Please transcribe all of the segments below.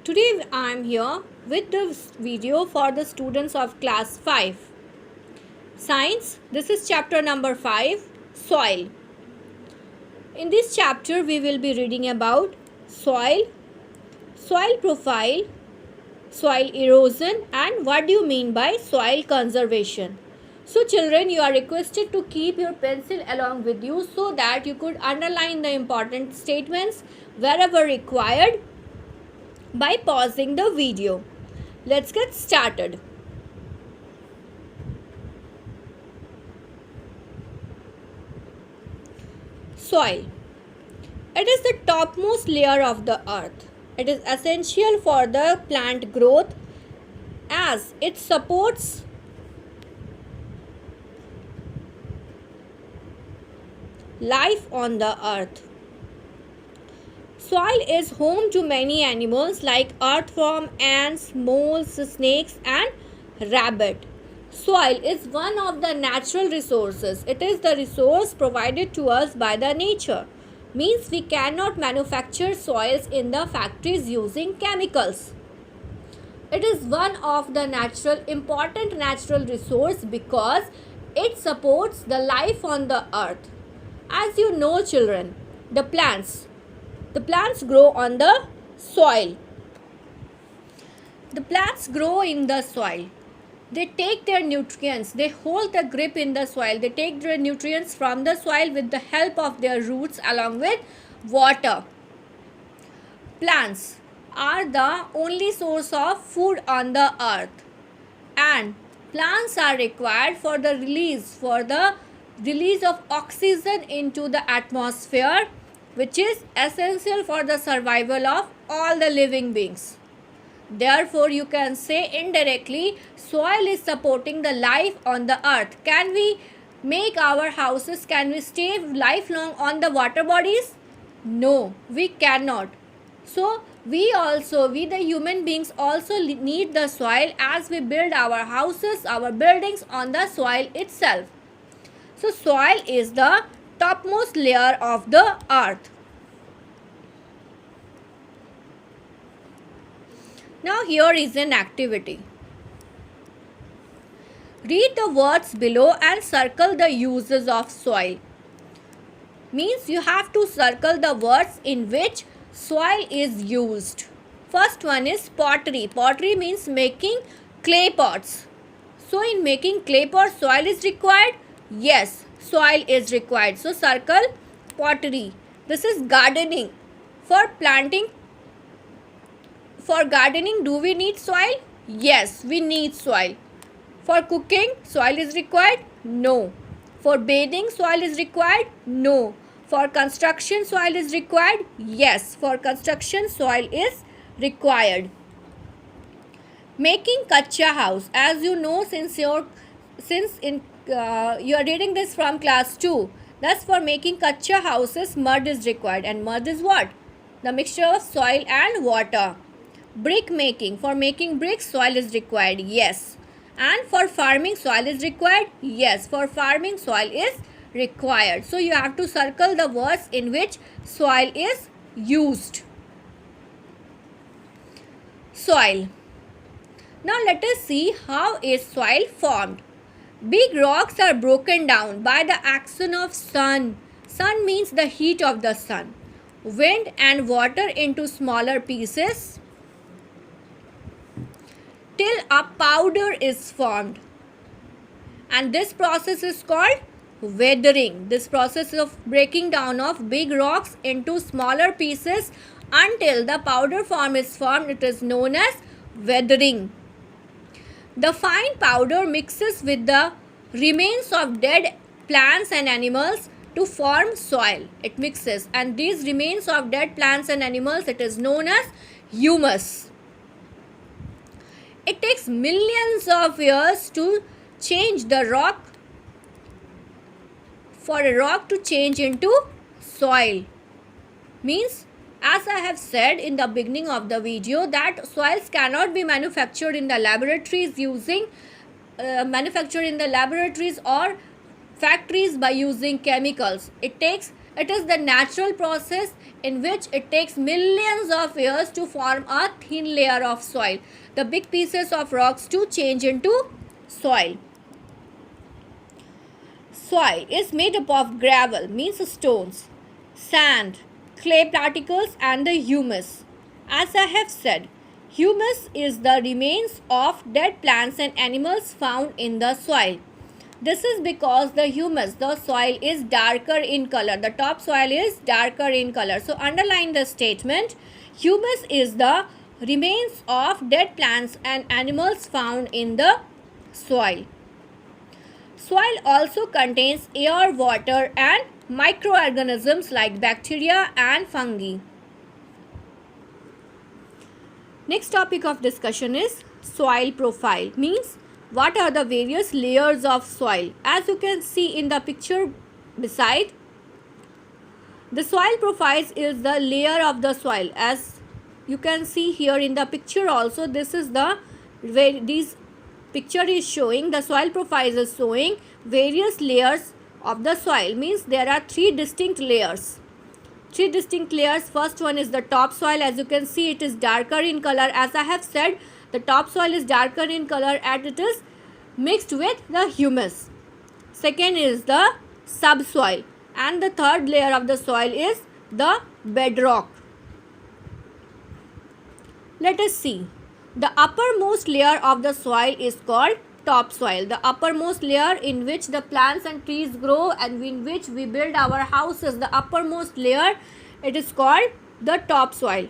Today I am here with the video for the students of class 5. Science, this is chapter number 5, soil. In this chapter we will be reading about soil, soil profile, soil erosion and what do you mean by soil conservation. So children, you are requested to keep your pencil along with you so that you could underline the important statements wherever required by pausing the video. Let's get started. Soil. It is the topmost layer of the earth. It is essential for the plant growth as it supports life on the earth. Soil is home to many animals like earthworm, ants, moles, snakes and rabbit. Soil is one of the natural resources. It is the resource provided to us by the nature. Means we cannot manufacture soils in the factories using chemicals. It is one of the important natural resource because it supports the life on the earth. As you know children, the plants grow on the soil. The plants grow in the soil. They take their nutrients, they hold the grip in the soil. They take their nutrients from the soil with the help of their roots along with water. Plants are the only source of food on the earth, and plants are required for the release of oxygen into the atmosphere, which is essential for the survival of all the living beings. Therefore, you can say indirectly, soil is supporting the life on the earth. Can we make our houses, can we stay lifelong on the water bodies? No, we cannot. So, we the human beings also need the soil as we build our houses, our buildings on the soil itself. So, soil is the topmost layer of the earth. Now here is an activity. Read the words below and circle the uses of soil. Means you have to circle the words in which soil is used. First one is pottery. Pottery means making clay pots. So in making clay pots, soil is required? Yes, soil is required. So circle pottery. This is gardening. For planting, for gardening, do we need soil? Yes, we need soil. For cooking, soil is required? No. For bathing, soil is required? No. For construction, soil is required? Yes, for construction, soil is required. Making kacha house. As you know, you are reading this from class 2. Thus, for making kacha houses, mud is required. And mud is what? The mixture of soil and water. Brick making. For making bricks, soil is required. Yes. And for farming, soil is required. Yes. For farming, soil is required. So you have to circle the words in which soil is used. Soil. Now let us see how is soil formed. Big rocks are broken down by the action of sun. Sun means the heat of the sun. Wind and water into smaller pieces till a powder is formed, and this process is called weathering. This process of breaking down of big rocks into smaller pieces until the powder form is formed, it is known as weathering. The fine powder mixes with the remains of dead plants and animals to form soil. It mixes, and these remains of dead plants and animals, it is known as humus. It takes millions of years to change the rock, for a rock to change into soil. Means, as I have said in the beginning of the video, that soils cannot be manufactured in the laboratories or factories by using chemicals. It takes It is the natural process in which it takes millions of years to form a thin layer of soil. The big pieces of rocks to change into soil. Soil is made up of gravel, means stones, sand, clay particles and the humus. As I have said, humus is the remains of dead plants and animals found in the soil. This is because the humus, the soil is darker in color. The top soil is darker in color. So underline the statement, humus is the remains of dead plants and animals found in the soil. Soil also contains air, water and microorganisms like bacteria and fungi. Next topic of discussion is soil profile, means what are the various layers of soil. As you can see in the picture beside, the soil profiles is the layer of the soil. As you can see here in the picture also, this is the where this picture is showing, the soil profiles is showing various layers of the soil, means there are three distinct layers. First one is the top soil. As you can see, it is darker in color. As I have said, the top soil is darker in color and it is mixed with the humus. Second is the subsoil, and the third layer of the soil is the bedrock. Let us see. The uppermost layer of the soil is called topsoil. The uppermost layer in which the plants and trees grow and in which we build our houses, the uppermost layer, it is called the topsoil.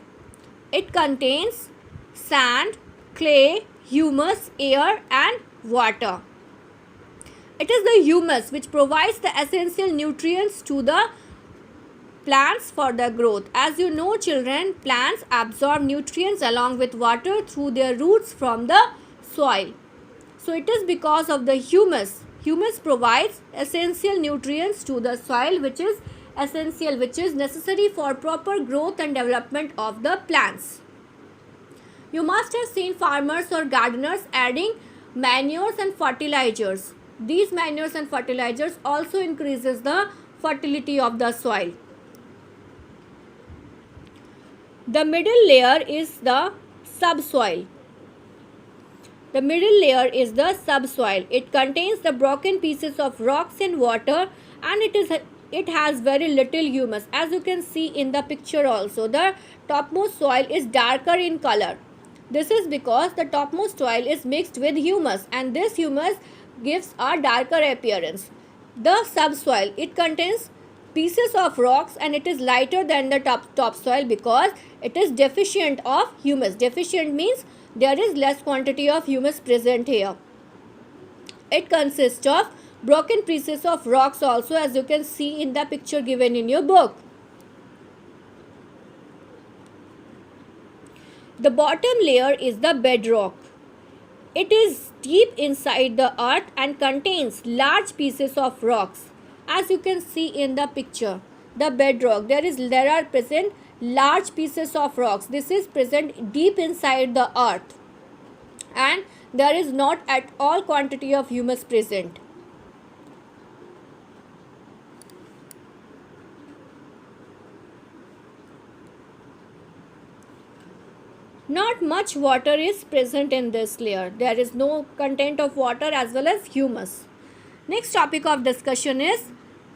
It contains sand, clay, humus, air and water. It is the humus which provides the essential nutrients to the plants for the growth. As you know, children, plants absorb nutrients along with water through their roots from the soil. So it is because of the humus. Humus provides essential nutrients to the soil, which is essential, which is necessary for proper growth and development of the plants. You must have seen farmers or gardeners adding manures and fertilizers. These manures and fertilizers also increases the fertility of the soil. The middle layer is the subsoil. The middle layer is the subsoil. It contains the broken pieces of rocks and water, and it has very little humus. As you can see in the picture also, the topmost soil is darker in color. This is because the topmost soil is mixed with humus, and this humus gives a darker appearance. The subsoil, it contains pieces of rocks and it is lighter than the topsoil because it is deficient of humus. Deficient means there is less quantity of humus present here. It consists of broken pieces of rocks also, as you can see in the picture given in your book. The bottom layer is the bedrock. It is deep inside the earth and contains large pieces of rocks. As you can see in the picture, the bedrock, there are present large pieces of rocks. This is present deep inside the earth, and there is not at all quantity of humus present. Not much water is present in this layer. There is no content of water as well as humus. Next topic of discussion is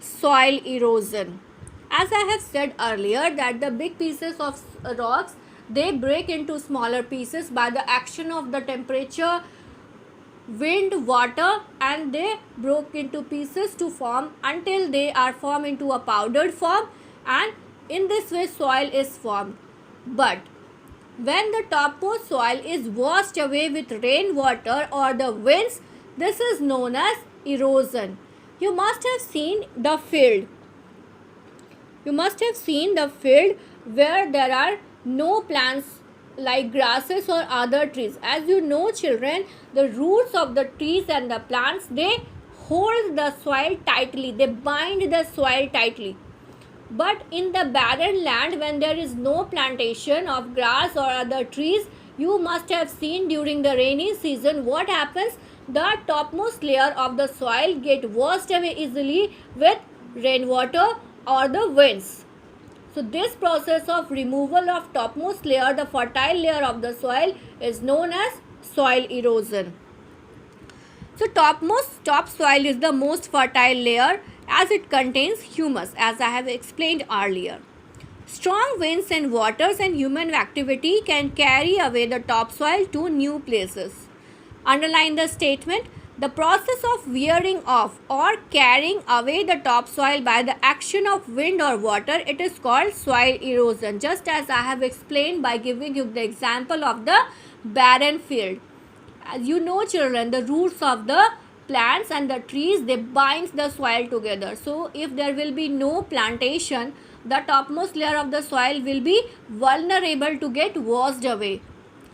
soil erosion. As I have said earlier, that the big pieces of rocks, they break into smaller pieces by the action of the temperature, wind, water, and they broke into pieces to form until they are formed into a powdered form, and in this way soil is formed. But when the topmost soil is washed away with rainwater or the winds, this is known as erosion. You must have seen the field. You must have seen the field where there are no plants like grasses or other trees. As you know, children, the roots of the trees and the plants, they hold the soil tightly. They bind the soil tightly. But in the barren land, when there is no plantation of grass or other trees, you must have seen during the rainy season what happens. The topmost layer of the soil get washed away easily with rainwater or the winds. So this process of removal of topmost layer, the fertile layer of the soil, is known as soil erosion. So top soil is the most fertile layer as it contains humus, as I have explained earlier. Strong winds and waters and human activity can carry away the topsoil to new places. Underline the statement. The process of wearing off or carrying away the topsoil by the action of wind or water, it is called soil erosion. Just as I have explained by giving you the example of the barren field. As you know, children, the roots of the plants and the trees, they bind the soil together. So if there will be no plantation, the topmost layer of the soil will be vulnerable to get washed away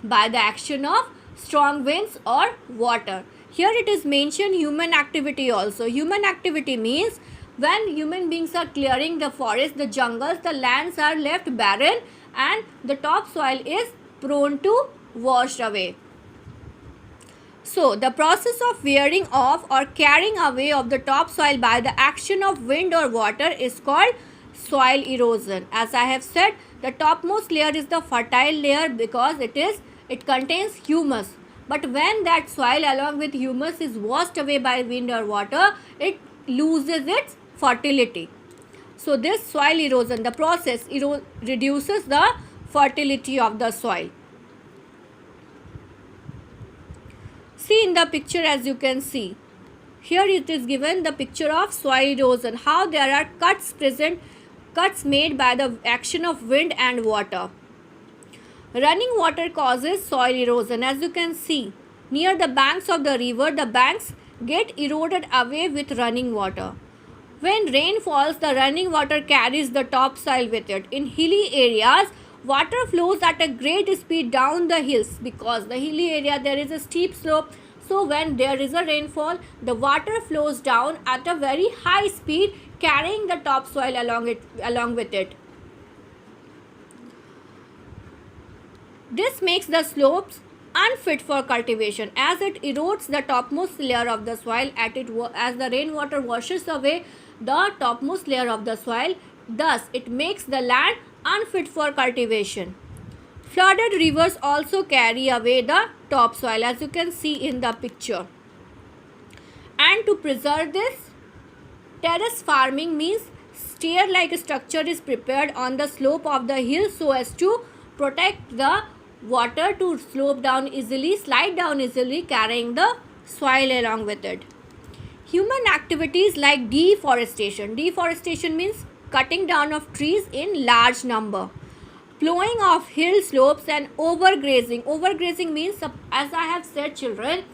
by the action of strong winds or water. Here it is mentioned human activity also. Human activity means when human beings are clearing the forest, the jungles, the lands are left barren and the topsoil is prone to washed away. So, the process of wearing off or carrying away of the topsoil by the action of wind or water is called soil erosion. As I have said, the topmost layer is the fertile layer because it contains humus. But when that soil along with humus is washed away by wind or water, it loses its fertility. So, this soil erosion, the process reduces the fertility of the soil. See in the picture, as you can see, here it is given the picture of soil erosion, how there are cuts made by the action of wind and water. Running water causes soil erosion. As you can see, near the banks of the river, the banks get eroded away with running water. When rain falls, the running water carries the topsoil with it. In hilly areas, water flows at a great speed down the hills because the hilly area there is a steep slope. So when there is a rainfall, the water flows down at a very high speed, carrying the topsoil along with it. This makes the slopes unfit for cultivation as it erodes the topmost layer of the soil as the rainwater washes away the topmost layer of the soil. Thus, it makes the land unfit for cultivation. Flooded rivers also carry away the topsoil, as you can see in the picture. And to preserve this, terrace farming means stair-like structure is prepared on the slope of the hill so as to protect the water to slide down easily, carrying the soil along with it. Human activities like deforestation. Deforestation means cutting down of trees in large number. Plowing of hill slopes and overgrazing. Overgrazing means, as I have said, children,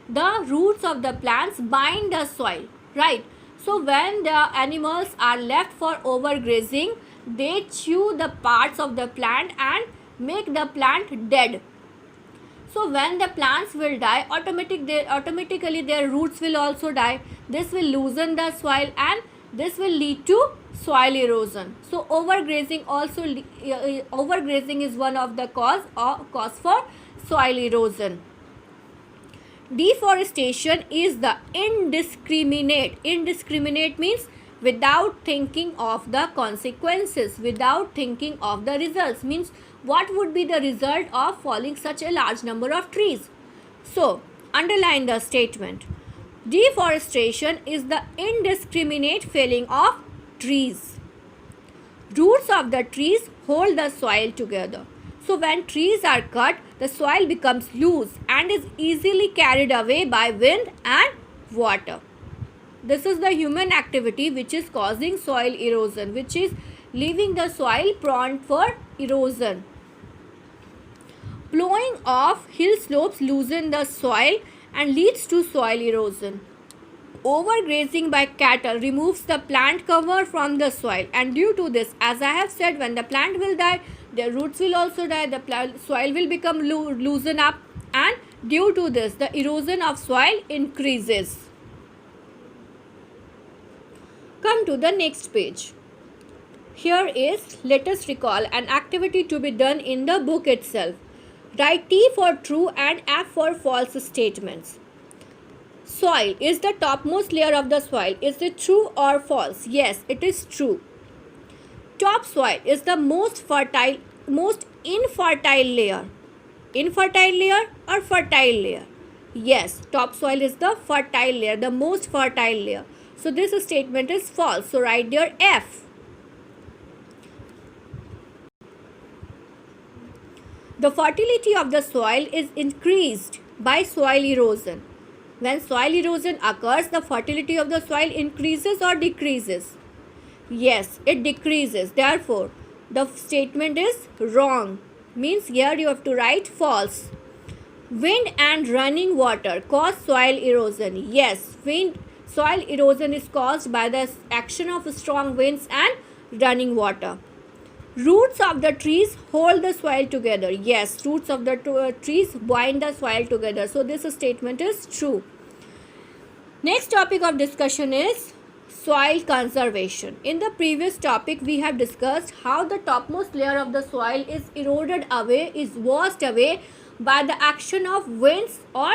the roots of the plants bind the soil, right? So when the animals are left for overgrazing, they chew the parts of the plant and make the plant dead. So when the plants will die, automatically their roots will also die. This will loosen the soil and this will lead to soil erosion. So overgrazing is one of the cause for soil erosion. Deforestation is the indiscriminate means without thinking of the consequences, without thinking of the results, means what would be the result of falling such a large number of trees. So underline the statement. Deforestation is the indiscriminate felling of trees. Roots of the trees hold the soil together. So when trees are cut, the soil becomes loose and is easily carried away by wind and water. This is the human activity which is causing soil erosion, which is leaving the soil prone for erosion. Plowing of hill slopes loosen the soil and leads to soil erosion. Overgrazing by cattle removes the plant cover from the soil, and due to this, as I have said, when the plant will die, their roots will also die, the soil will become loosen up, and due to this, the erosion of soil increases. Come to the next page. Here is, let us recall an activity to be done in the book itself. Write T for true and F for false statements. Soil is the topmost layer of the soil. Is it true or false? Yes, it is true. Topsoil is the most infertile layer. Infertile layer or fertile layer? Yes, topsoil is the fertile layer, the most fertile layer. So this statement is false. So write there F. The fertility of the soil is increased by soil erosion. When soil erosion occurs, the fertility of the soil increases or decreases? Yes, it decreases. Therefore, the statement is wrong. Means here you have to write false. Wind and running water cause soil erosion. Yes, soil erosion is caused by the action of strong winds and running water. Roots of the trees hold the soil together. Yes, roots of the trees bind the soil together. So this statement is true. Next topic of discussion is soil conservation. In the previous topic, we have discussed how the topmost layer of the soil is eroded away, is washed away by the action of winds or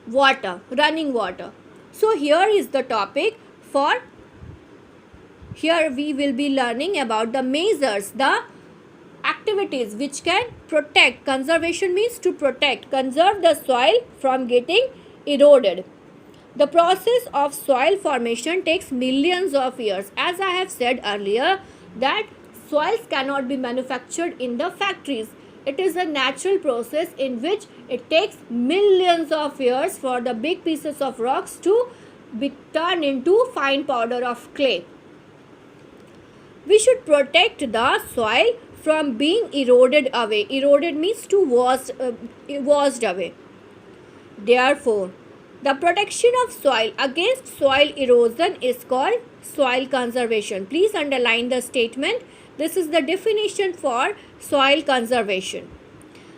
water, running water. So here is the topic for. Here we will be learning about the measures, the activities which can protect. Conservation means to protect, conserve the soil from getting eroded. The process of soil formation takes millions of years. As I have said earlier, that soils cannot be manufactured in the factories. It is a natural process in which it takes millions of years for the big pieces of rocks to be turned into fine powder of clay. We should protect the soil from being eroded away. Eroded means to washed away. Therefore, the protection of soil against soil erosion is called soil conservation. Please underline the statement. This is the definition for soil conservation.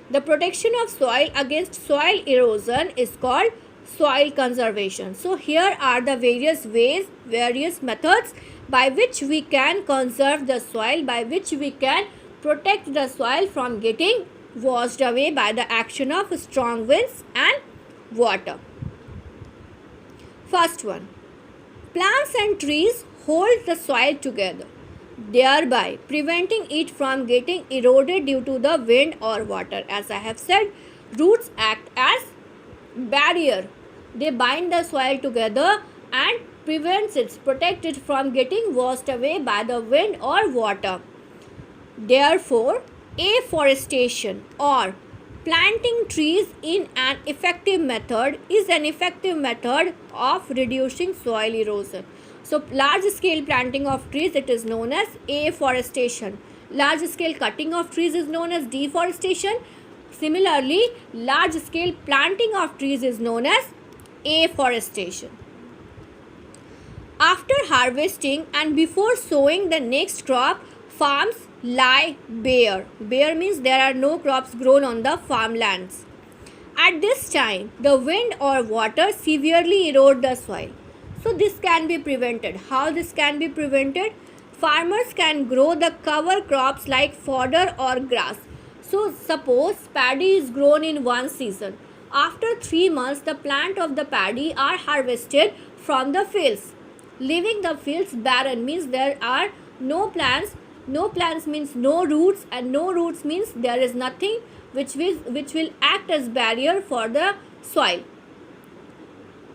The protection of soil against soil erosion is called soil conservation. So here are the various ways, various methods by which we can conserve the soil, by which we can protect the soil from getting washed away by the action of strong winds and water. First one, plants and trees hold the soil together, thereby preventing it from getting eroded due to the wind or water. As I have said, roots act as barrier. They bind the soil together and protect it from getting washed away by the wind or water. Therefore, afforestation or planting trees is an effective method of reducing soil erosion. So large scale planting of trees, it is known as afforestation. Large scale cutting of trees is known as deforestation. Similarly, large scale planting of trees is known as afforestation. After harvesting and before sowing the next crop, farms lie bare. Bare means there are no crops grown on the farmlands. At this time, the wind or water severely erode the soil. So this can be prevented. How this can be prevented? Farmers can grow the cover crops like fodder or grass. So suppose paddy is grown in one season. After 3 months, the plant of the paddy are harvested from the fields. Leaving the fields barren means there are no plants. No plants means no roots, and no roots means there is nothing which will act as barrier for the soil.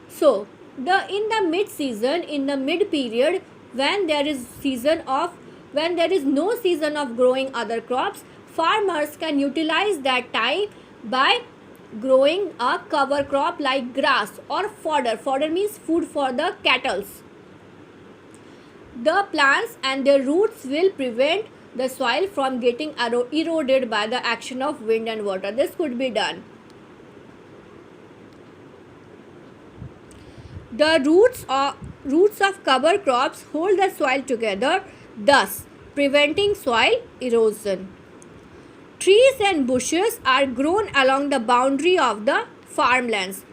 So in the mid season, in the mid period, when there is no season of growing other crops, farmers can utilize that time by growing a cover crop like grass or fodder. Fodder means food for the cattle. The plants and their roots will prevent the soil from getting eroded by the action of wind and water. This could be done. The roots of cover crops hold the soil together, thus preventing soil erosion. Trees and bushes are grown along the boundary of the farmlands.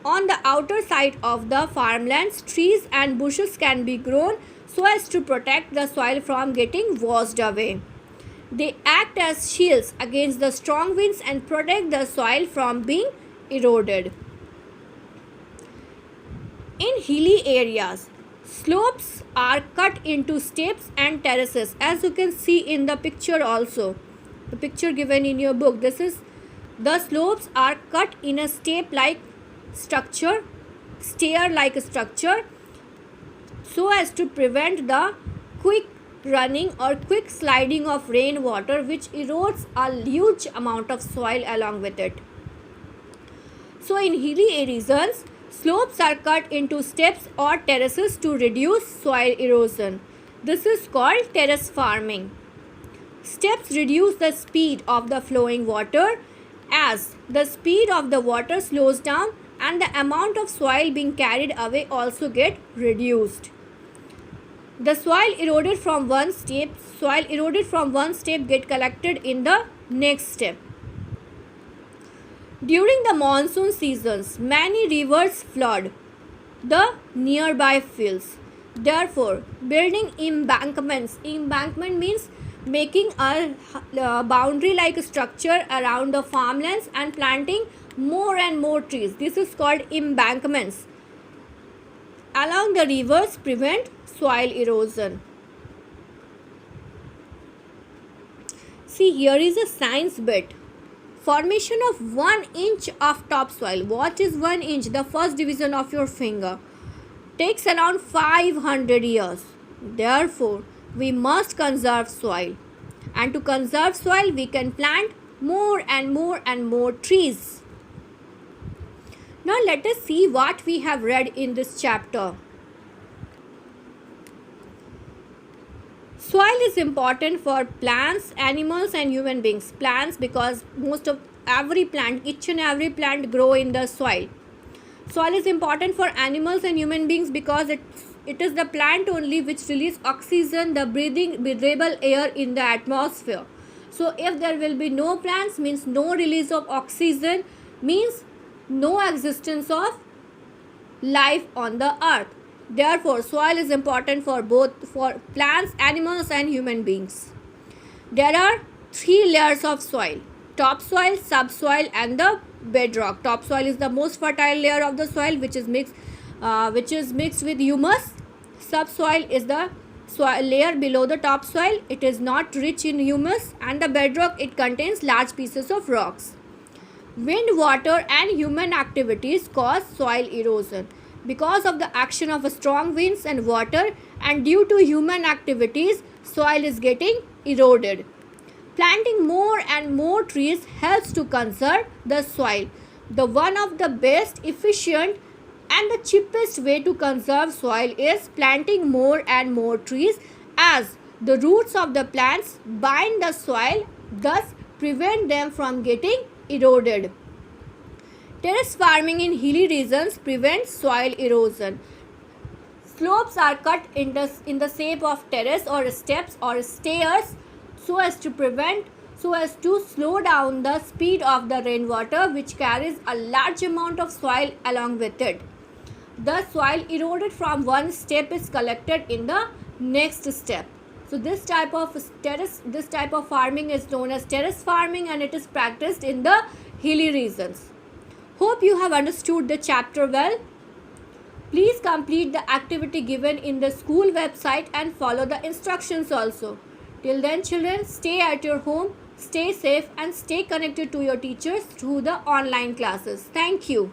On the outer side of the farmlands, trees and bushes can be grown so as to protect the soil from getting washed away. They act as shields against the strong winds and protect the soil from being eroded. In hilly areas, Slopes are cut into steps and terraces, as you can see in the picture also. The picture given in your book. This is the slopes are cut in a step-like structure, stair-like structure, so as to prevent the quick running or quick sliding of rainwater, which erodes a huge amount of soil along with it. So in hilly regions, slopes are cut into steps or terraces to reduce soil erosion. This is called terrace farming. Steps reduce the speed of the flowing water as the speed of the water slows down, and the amount of soil being carried away also get reduced. The soil eroded from one step get collected in the next step. During the monsoon seasons, many rivers flood the nearby fields. Therefore, building embankment means making a boundary-like structure around the farmlands and planting more and more trees. This is called embankments along the rivers prevent soil erosion. See, here is a science bit. Formation of 1 inch of topsoil. What is 1 inch? The first division of your finger. Takes around 500 years. Therefore, we must conserve soil. And to conserve soil, we can plant more and more and more trees. Now let us see what we have read in this chapter. Soil is important for plants, animals and human beings. Plants, because most of each and every plant grow in the soil. Soil is important for animals and human beings because it is the plant only which release oxygen, the breathable air in the atmosphere. So if there will be no plants, means no release of oxygen, means no existence of life on the earth. Therefore, soil is important for plants, animals and human beings. There are 3 layers of soil: topsoil, subsoil and the bedrock. Topsoil is the most fertile layer of the soil, which is mixed with humus. Subsoil is the layer below the topsoil. It is not rich in humus, and the bedrock, it contains large pieces of rocks. Wind, water and human activities cause soil erosion. Because of the action of strong winds and water, and due to human activities, soil is getting eroded. Planting more and more trees helps to conserve the soil. The one of the best, efficient and the cheapest way to conserve soil is planting more and more trees, as the roots of the plants bind the soil, thus prevent them from getting eroded. Terrace farming in hilly regions prevents soil erosion. Slopes are cut in the shape of terrace or steps or stairs so as to slow down the speed of the rainwater, which carries a large amount of soil along with it. The soil eroded from one step is collected in the next step. So this type of farming is known as terrace farming, and it is practiced in the hilly regions. Hope you have understood the chapter well. Please complete the activity given in the school website and follow the instructions also. Till then, children, stay at your home, stay safe and stay connected to your teachers through the online classes. Thank you.